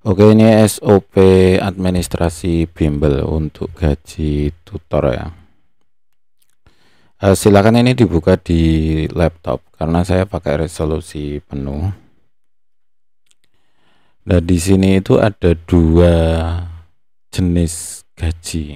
Oke, ini SOP administrasi bimbel untuk gaji tutor ya. Silakan ini dibuka di laptop karena saya pakai resolusi penuh. Nah, di sini itu ada dua jenis gaji.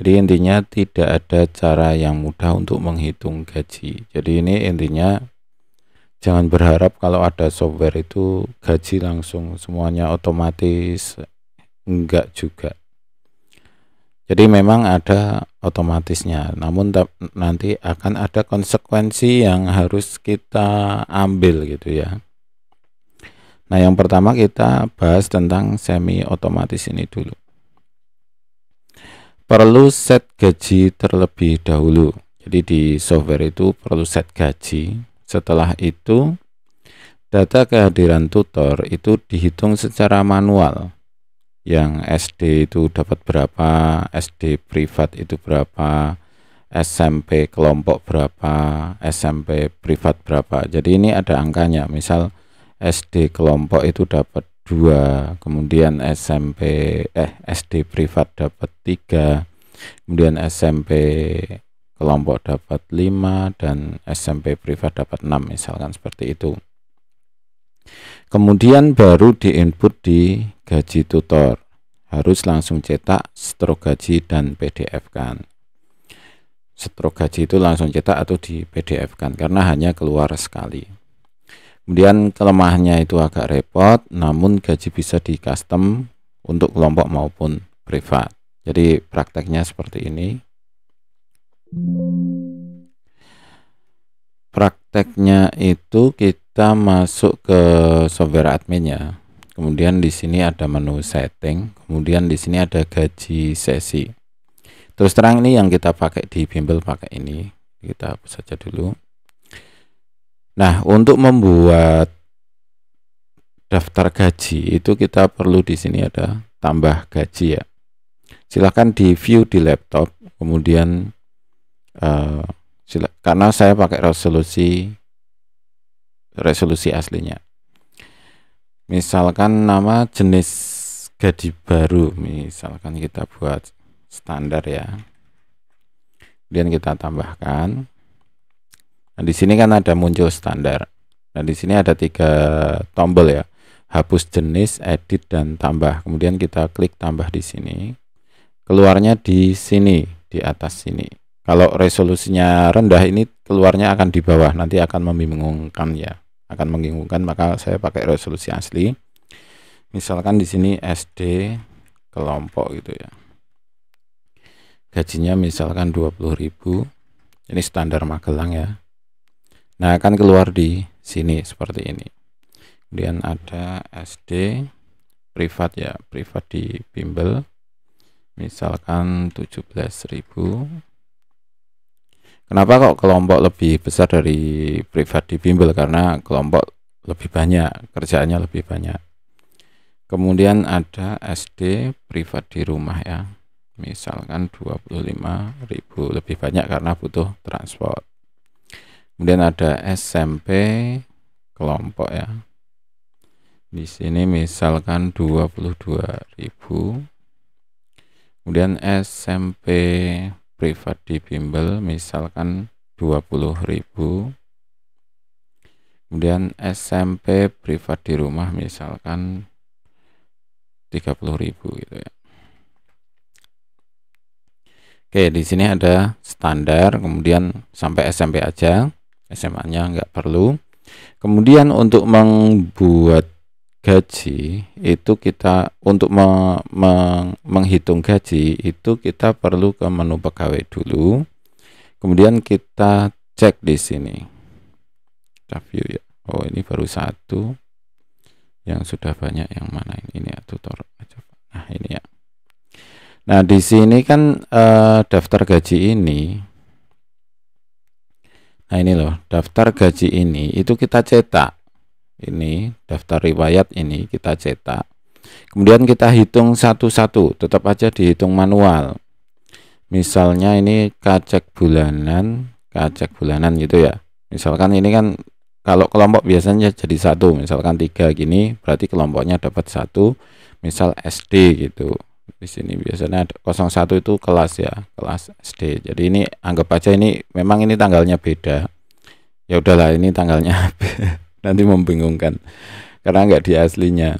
Jadi intinya tidak ada cara yang mudah untuk menghitung gaji. Jadi ini intinya jangan berharap kalau ada software itu gaji langsung semuanya otomatis, enggak juga. Jadi memang ada otomatisnya, namun nanti akan ada konsekuensi yang harus kita ambil gitu ya. Nah, yang pertama kita bahas tentang semi otomatis ini dulu. Perlu set gaji terlebih dahulu. Jadi di software itu perlu set gaji. Setelah itu data kehadiran tutor itu dihitung secara manual. Yang SD itu dapat berapa, SD privat itu berapa, SMP kelompok berapa, SMP privat berapa. Jadi ini ada angkanya. Misal SD kelompok itu dapat 2, kemudian SD privat dapat 3, kemudian SMP kelompok dapat 5, dan SMP privat dapat 6, misalkan seperti itu. Kemudian baru diinput di gaji tutor, harus langsung cetak, stroke gaji, dan PDF kan. Stroke gaji itu langsung cetak atau di PDF kan, karena hanya keluar sekali. Kemudian kelemahannya itu agak repot, namun gaji bisa di custom untuk kelompok maupun privat. Jadi prakteknya seperti ini. Prakteknya itu kita masuk ke software admin ya. Kemudian di sini ada menu setting, kemudian di sini ada gaji sesi. Terus terang ini yang kita pakai di bimbel pakai ini. Kita hapus saja dulu. Nah, untuk membuat daftar gaji itu kita perlu di sini ada tambah gaji ya. Silahkan di view di laptop, kemudian karena saya pakai resolusi aslinya. Misalkan nama jenis gaji baru, misalkan kita buat standar ya. Kemudian kita tambahkan. Nah, di sini kan ada muncul standar. Nah, di sini ada 3 tombol ya. Hapus jenis, edit, dan tambah. Kemudian kita klik tambah di sini. Keluarnya di sini, di atas sini. Kalau resolusinya rendah ini keluarnya akan di bawah, nanti akan membingungkan ya. Akan membingungkan, maka saya pakai resolusi asli. Misalkan di sini SD kelompok gitu ya. Gajinya misalkan 20.000. Ini standar Magelang ya. Nah, akan keluar di sini seperti ini. Kemudian ada SD privat ya, privat di bimbel. Misalkan 17.000. Kenapa kok kelompok lebih besar dari privat di bimbel? Karena kelompok lebih banyak, kerjaannya lebih banyak. Kemudian ada SD privat di rumah ya. Misalkan 25.000, lebih banyak karena butuh transport. Kemudian ada SMP kelompok ya. Di sini misalkan 22.000. Kemudian SMP privat di bimbel misalkan 20.000. Kemudian SMP privat di rumah misalkan 30.000 gitu ya. Oke, di sini ada standar, kemudian sampai SMP aja. SMA-nya nggak perlu. Kemudian untuk membuat gaji itu kita untuk menghitung gaji itu kita perlu ke menu pegawai dulu. Kemudian kita cek di sini. Kita view ya. Oh, ini baru 1. Yang sudah banyak yang mana ini ya, tutor aja. Nah, ini ya. Nah, di sini kan daftar gaji ini. Nah, ini loh, daftar gaji ini itu kita cetak. Ini daftar riwayat ini kita cetak. Kemudian kita hitung satu-satu, tetap aja dihitung manual. Misalnya ini kacek bulanan gitu ya. Misalkan ini kan kalau kelompok biasanya jadi satu, misalkan 3 gini, berarti kelompoknya dapat satu, misal SD gitu. Di sini biasanya ada 01 itu kelas ya, kelas SD. Jadi ini anggap aja ini memang ini tanggalnya beda. Ya udahlah, ini tanggalnya nanti membingungkan karena nggak di aslinya.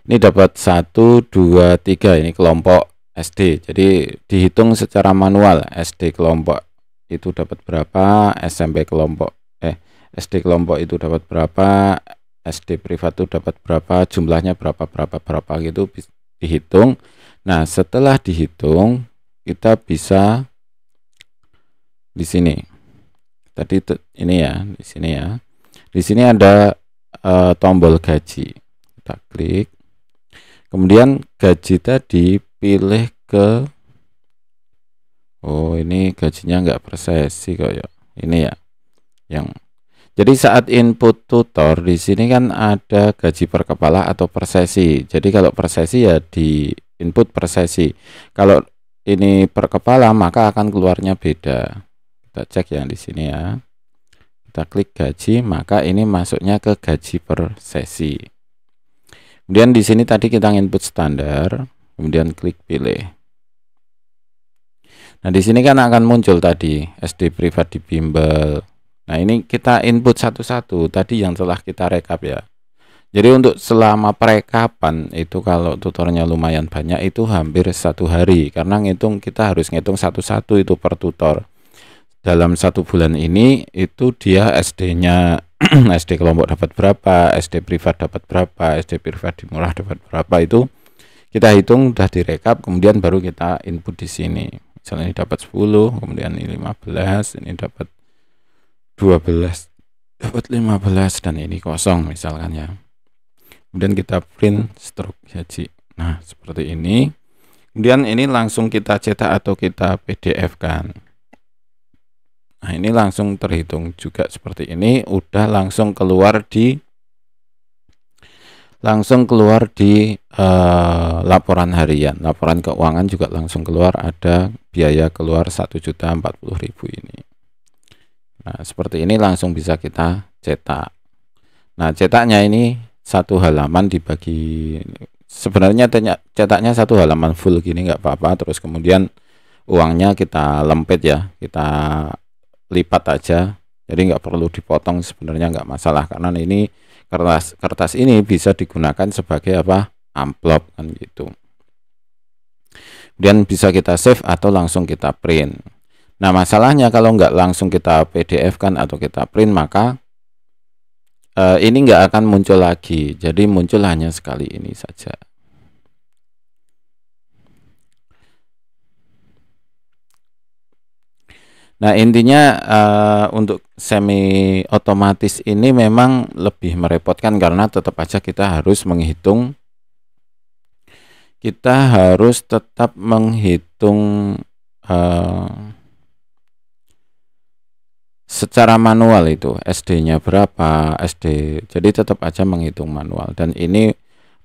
Ini dapat 1, 2, 3, ini kelompok SD. Jadi dihitung secara manual, SD kelompok itu dapat berapa, SD kelompok itu dapat berapa, SD privat itu dapat berapa, jumlahnya berapa gitu dihitung. Nah, setelah dihitung kita bisa di sini. Tadi ini ya, di sini ya. Di sini ada tombol gaji. Kita klik. Kemudian gaji tadi pilih ke, oh ini gajinya nggak per sesi kok ya. Ini ya. Jadi saat input tutor di sini kan ada gaji per kepala atau per sesi. Jadi kalau per sesi ya di input per sesi. Kalau ini per kepala maka akan keluarnya beda. Kita cek yang di sini ya. Kita klik gaji, maka ini masuknya ke gaji per sesi. Kemudian di sini tadi kita input standar, kemudian klik pilih. Nah, di sini kan akan muncul tadi SD privat di bimbel. Nah, ini kita input satu-satu tadi yang telah kita rekap ya. Jadi untuk selama perekapan itu kalau tutornya lumayan banyak itu hampir 1 hari, karena kita harus ngitung satu-satu itu per tutor. Dalam 1 bulan ini itu dia SD-nya SD kelompok dapat berapa, SD privat dapat berapa, SD privat di murah dapat berapa, itu kita hitung udah direkap, kemudian baru kita input di sini. Misalnya ini dapat 10, kemudian ini 15, ini dapat 12, dapat 15, dan ini kosong misalkan ya. Kemudian kita print struk gaji. Nah, seperti ini. Kemudian ini langsung kita cetak atau kita PDF kan. Nah, ini langsung terhitung juga seperti ini, udah langsung keluar di laporan harian, laporan keuangan juga langsung keluar, ada biaya keluar 1.040.000 ini. Nah, seperti ini langsung bisa kita cetak. Nah, cetaknya ini 1 halaman dibagi, sebenarnya cetaknya 1 halaman full gini nggak apa-apa, terus kemudian uangnya kita lempit ya, kita lipat aja, jadi nggak perlu dipotong, sebenarnya nggak masalah karena ini kertas ini bisa digunakan sebagai apa, amplop kan gitu. Kemudian bisa kita save atau langsung kita print. Nah, masalahnya kalau nggak langsung kita PDF kan atau kita print, maka ini nggak akan muncul lagi, jadi muncul hanya sekali ini saja. Nah, intinya untuk semi otomatis ini memang lebih merepotkan karena tetap aja kita harus tetap menghitung secara manual itu SD-nya berapa, jadi tetap aja menghitung manual. Dan ini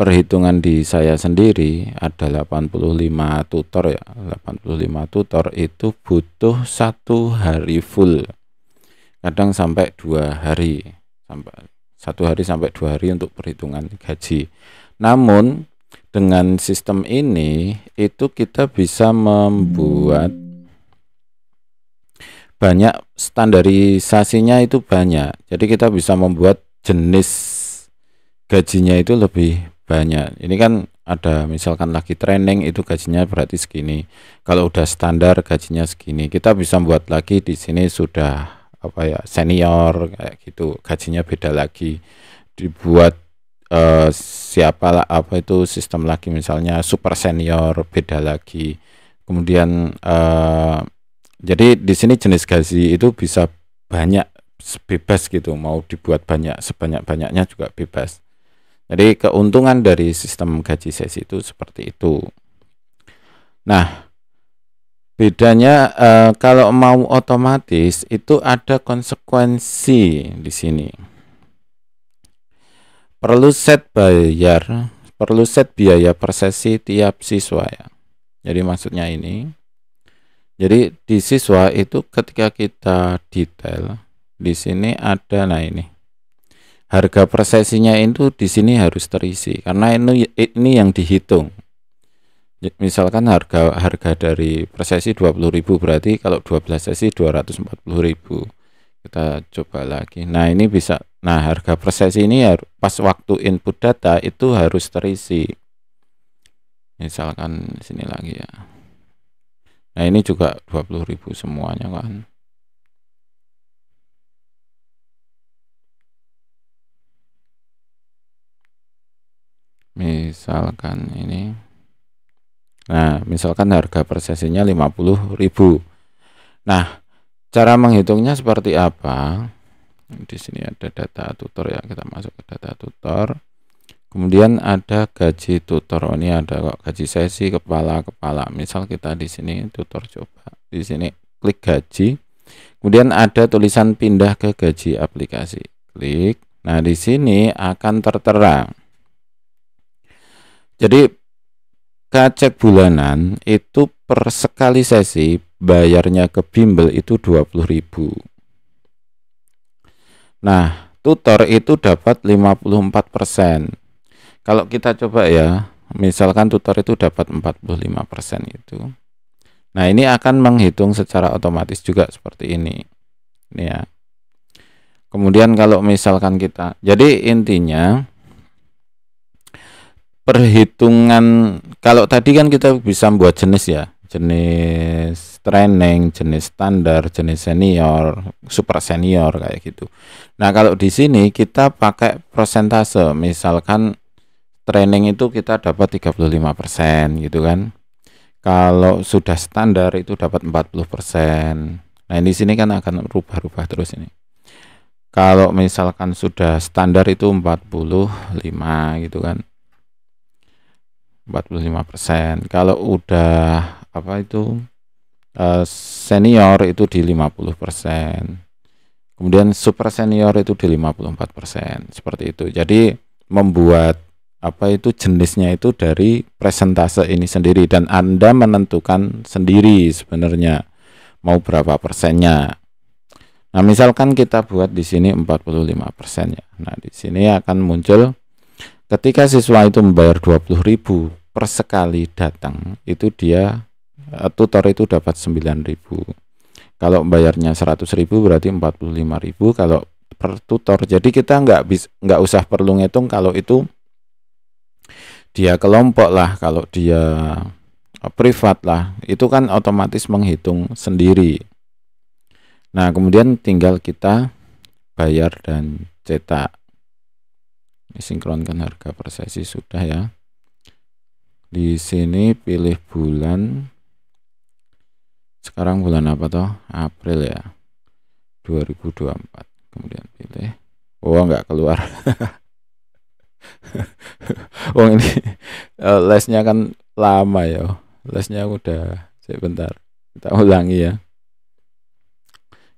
perhitungan di saya sendiri ada 85 tutor ya, 85 tutor itu butuh 1 hari full, kadang sampai 2 hari, sampai 1 hari sampai 2 hari untuk perhitungan gaji. Namun dengan sistem ini itu kita bisa membuat banyak, standarisasinya itu banyak, jadi kita bisa membuat jenis gajinya itu lebih banyak. Ini kan ada misalkan lagi training itu gajinya berarti segini. Kalau udah standar gajinya segini. Kita bisa buat lagi di sini sudah apa ya, senior kayak gitu, gajinya beda lagi. Dibuat siapa lah, apa itu sistem lagi, misalnya super senior beda lagi. Kemudian jadi di sini jenis gaji itu bisa banyak, bebas gitu, mau dibuat banyak sebanyak-banyaknya juga bebas. Jadi keuntungan dari sistem gaji sesi itu seperti itu. Nah, bedanya kalau mau otomatis itu ada konsekuensi di sini. Perlu set biaya per sesi tiap siswa ya. Jadi maksudnya ini. Jadi di siswa itu ketika kita detail, di sini ada, nah ini harga per sesinya itu di sini harus terisi karena ini yang dihitung. Misalkan harga dari per sesi 20.000, berarti kalau 12 sesi 240.000. Kita coba lagi. Nah, ini bisa. Nah, harga per sesi ini pas waktu input data itu harus terisi. Misalkan sini lagi ya. Nah, ini juga 20.000 semuanya kan. Misalkan ini. Nah, misalkan harga per sesinya 50.000. Nah, cara menghitungnya seperti apa? Di sini ada data tutor ya, kita masuk ke data tutor. Kemudian ada gaji tutor. Oh, ini ada kok gaji sesi kepala. Misal kita di sini tutor, coba di sini klik gaji. Kemudian ada tulisan pindah ke gaji aplikasi. Klik. Nah, di sini akan tertera. Jadi kacek bulanan itu per sekali sesi bayarnya ke bimbel itu 20.000. Nah, tutor itu dapat 54%. Kalau kita coba ya, misalkan tutor itu dapat 45% itu. Nah, ini akan menghitung secara otomatis juga seperti ini. Ini ya. Kemudian kalau misalkan kita, jadi intinya perhitungan, kalau tadi kan kita bisa membuat jenis ya, jenis training, jenis standar, jenis senior, super senior kayak gitu. Nah, kalau di sini kita pakai persentase, misalkan training itu kita dapat 35% gitu kan. Kalau sudah standar itu dapat 40%. Nah, di sini kan akan rubah-rubah terus ini. Kalau misalkan sudah standar itu 45 gitu kan. 45%. Kalau udah apa itu senior itu di 50%. Kemudian super senior itu di 54%. Seperti itu. Jadi membuat apa itu jenisnya itu dari presentase ini sendiri, dan Anda menentukan sendiri sebenarnya mau berapa persennya. Nah, misalkan kita buat di sini 45% ya. Nah, di sini akan muncul ketika siswa itu membayar 20.000 per sekali datang, itu dia tutor itu dapat 9.000. Kalau bayarnya 100.000 berarti 45.000 kalau per tutor. Jadi kita nggak usah perlu ngitung kalau itu dia kelompok lah, kalau dia privat lah, itu kan otomatis menghitung sendiri. Nah, kemudian tinggal kita bayar dan cetak. Sinkronkan harga per sesi sudah ya. Di sini pilih bulan. Sekarang bulan apa toh? April ya. 2024. Kemudian pilih. Oh, nggak keluar. Oh, ini lesnya kan lama ya. Lesnya udah sebentar. Kita ulangi ya.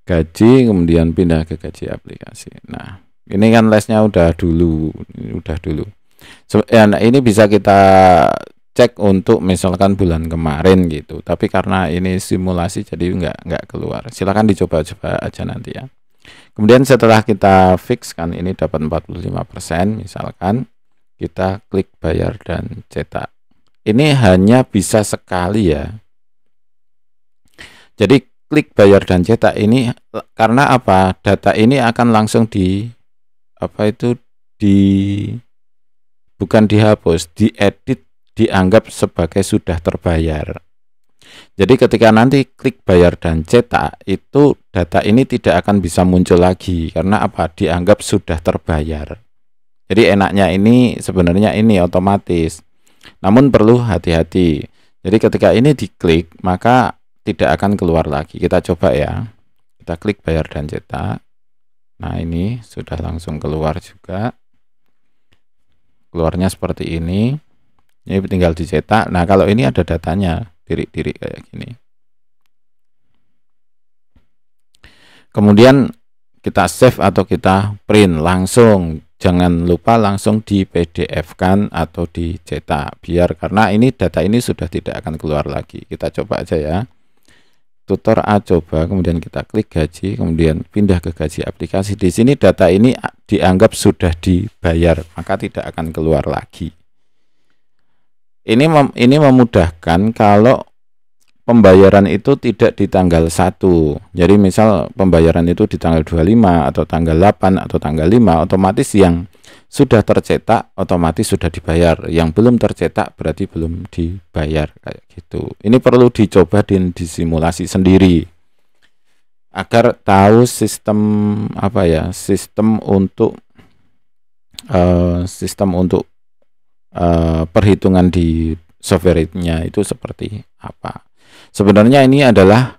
Gaji, kemudian pindah ke gaji aplikasi. Nah, ini kan lesnya udah dulu. Nah, ini bisa kita cek untuk misalkan bulan kemarin gitu, tapi karena ini simulasi jadi nggak keluar. Silakan dicoba-coba aja nanti ya. Kemudian setelah kita fix kan ini dapat 45%, misalkan kita klik bayar dan cetak. Ini hanya bisa sekali ya. Jadi klik bayar dan cetak ini karena apa? Data ini akan langsung bukan dihapus, diedit, dianggap sebagai sudah terbayar. Jadi ketika nanti klik bayar dan cetak, itu data ini tidak akan bisa muncul lagi karena apa? Dianggap sudah terbayar. Jadi enaknya ini sebenarnya ini otomatis. Namun perlu hati-hati. Jadi ketika ini diklik, maka tidak akan keluar lagi. Kita coba ya. Kita klik bayar dan cetak. Nah, ini sudah langsung keluar juga. Keluarnya seperti ini. Ini tinggal dicetak. Nah, kalau ini ada datanya, diri kayak gini. Kemudian kita save atau kita print langsung. Jangan lupa langsung di PDF-kan atau dicetak. Biar karena ini data ini sudah tidak akan keluar lagi. Kita coba aja ya. tutor A coba, kemudian kita klik gaji, kemudian pindah ke gaji aplikasi. Di sini data ini dianggap sudah dibayar, maka tidak akan keluar lagi. Ini memudahkan kalau pembayaran itu tidak di tanggal 1. Jadi misal pembayaran itu di tanggal 25 atau tanggal 8 atau tanggal 5, otomatis yang sudah tercetak otomatis sudah dibayar, yang belum tercetak berarti belum dibayar, kayak gitu. Ini perlu dicoba dan disimulasi sendiri agar tahu sistem sistem untuk perhitungan di software-nya itu seperti apa. Sebenarnya ini adalah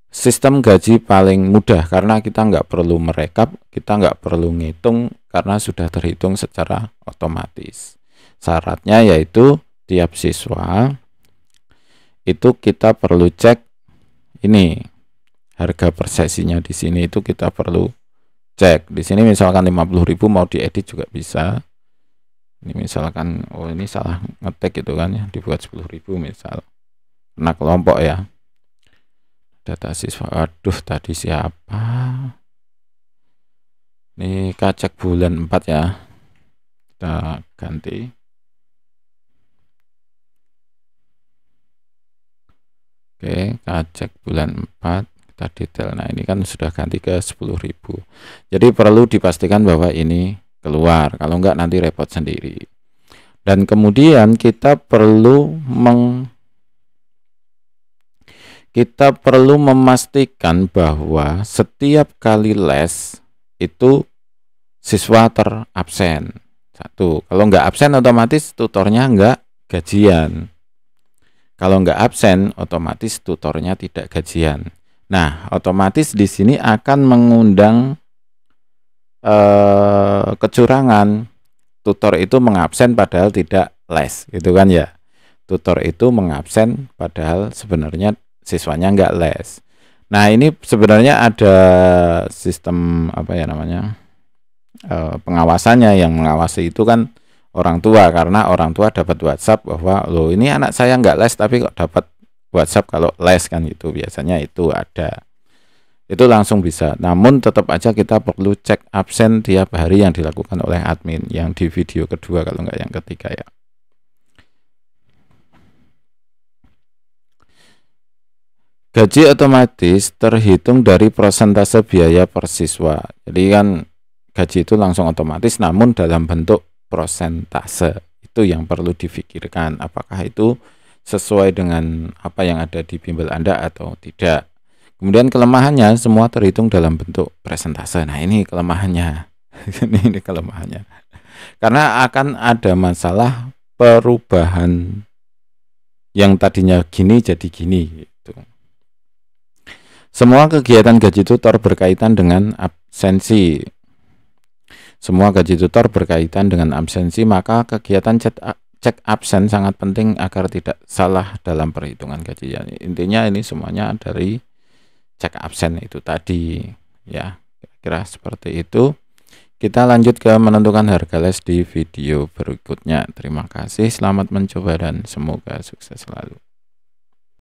sistem gaji paling mudah karena kita nggak perlu merekap, kita nggak perlu ngitung karena sudah terhitung secara otomatis. Syaratnya yaitu tiap siswa itu kita perlu cek ini harga per sesinya. Di sini itu kita perlu cek. Di sini misalkan 50.000 mau diedit juga bisa. Ini misalkan ini salah ngetik gitu kan ya, dibuat 10.000 misal. Karena kelompok ya. Data siswa, aduh tadi siapa? Ini kacek bulan 4 ya. Kita ganti. Oke, kacek bulan 4, kita detail. Nah, ini kan sudah ganti ke 10.000. Jadi perlu dipastikan bahwa ini keluar. Kalau enggak nanti repot sendiri. Dan kemudian kita perlu memastikan bahwa setiap kali les itu siswa terabsen. Satu, kalau nggak absen otomatis tutornya nggak gajian. Kalau nggak absen otomatis tutornya tidak gajian. Nah, otomatis di sini akan mengundang kecurangan. Tutor itu mengabsen padahal tidak les, gitu kan ya. Tutor itu mengabsen padahal sebenarnya siswanya nggak les. Nah, ini sebenarnya ada sistem pengawasannya. Yang mengawasi itu kan orang tua, karena orang tua dapat WhatsApp bahwa loh ini anak saya nggak les tapi kok dapat WhatsApp kalau les kan gitu. Biasanya itu ada. Itu langsung bisa. Namun tetap aja kita perlu cek absen tiap hari yang dilakukan oleh admin, yang di video kedua kalau nggak yang ketiga ya. Gaji otomatis terhitung dari persentase biaya per siswa. Jadi kan gaji itu langsung otomatis, namun dalam bentuk persentase. Itu yang perlu difikirkan. Apakah itu sesuai dengan apa yang ada di bimbel Anda atau tidak. Kemudian kelemahannya semua terhitung dalam bentuk persentase. Nah, ini kelemahannya. ini kelemahannya. Karena akan ada masalah perubahan yang tadinya gini jadi gini. Semua kegiatan gaji tutor berkaitan dengan absensi. Semua gaji tutor berkaitan dengan absensi, maka kegiatan cek absen sangat penting agar tidak salah dalam perhitungan gaji. Intinya ini semuanya dari cek absen itu tadi. Ya, kira-kira seperti itu. Kita lanjut ke menentukan harga les di video berikutnya. Terima kasih, selamat mencoba dan semoga sukses selalu.